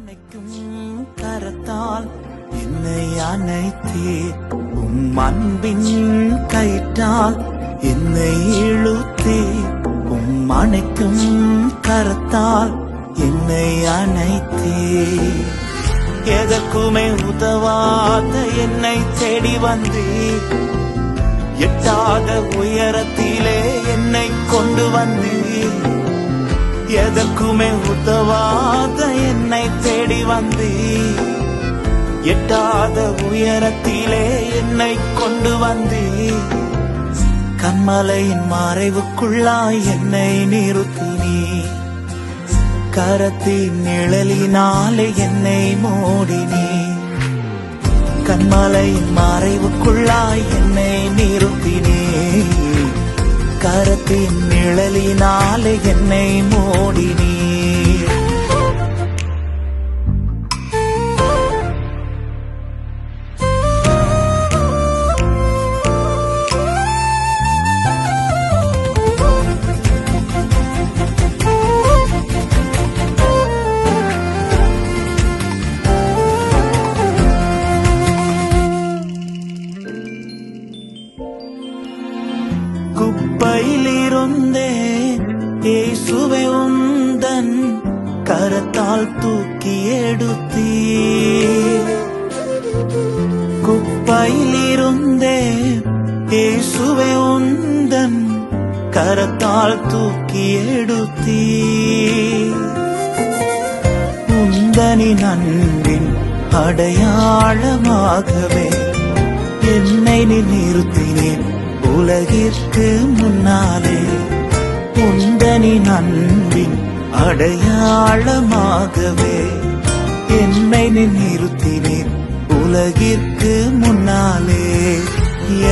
அணைக்கும் கரத்தால் என்னை அணைத்தே, அன்பின் கயிற்றால் என்னை இழுத்தே, அணைக்கும் கரத்தால் என்னை அணைத்தே. எதற்குமே உதவாத என்னை தேடி வந்தே, எட்டாத உயரத்திலே என்னை கொண்டு வந்தே. எதற்குமே உதவாத என்னை தேடி வந்தே, எட்டாத உயரத்திலே என்னை கொண்டு வந்தே. கண்மலையின் மறைவுக்குள்ளாய் என்னை நிறுத்தினே, கரத்தின் நிழலினாலே என்னை மூடினே. கண்மலையின் மறைவுக்குள்ளாய் என்னை நிறுத்தினே, கரத்தின் நிழலினாலே என்னை மூடினே. குப்பையிலிருந்தே இயேசுவே உந்தன் கரத்தால் தூக்கி எடுத்தீர். குப்பையிலிருந்தே இயேசுவே உந்தன் கரத்தால் தூக்கி எடுத்தீர். உந்தனின் அன்பின் அடையாளமாகவே என்னை நிறுத்தினேன் உலகிற்கு முன்னாலே. உந்தனின் அன்பின் அடையாளமாகவே என்னை நிறுத்தினேன் உலகிற்கு முன்னாலே.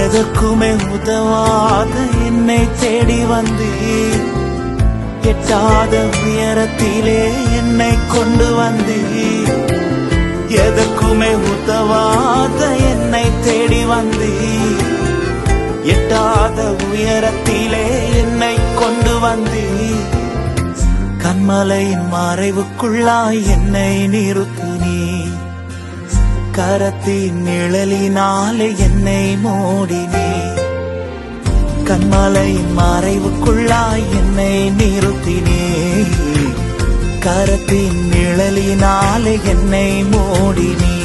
எதற்குமே உதவாத என்னை தேடி வந்தீர், எட்டாத உயரத்திலே என்னை கொண்டு வந்தீர். எதற்குமே உதவாத என்னை தேடி வந்தீர், எட்டாத உயரத்திலே என்னை கொண்டு வந்தீர். கண்மலையின் மறைவுக்குள்ளாய் என்னை நிறுத்தினே, கரத்தின் நிழலினாலே என்னை மூடினே. கண்மலையின் மறைவுக்குள்ளாய் என்னை நிறுத்தினே, கரத்தின் நிழலினாலே என்னை மூடினே.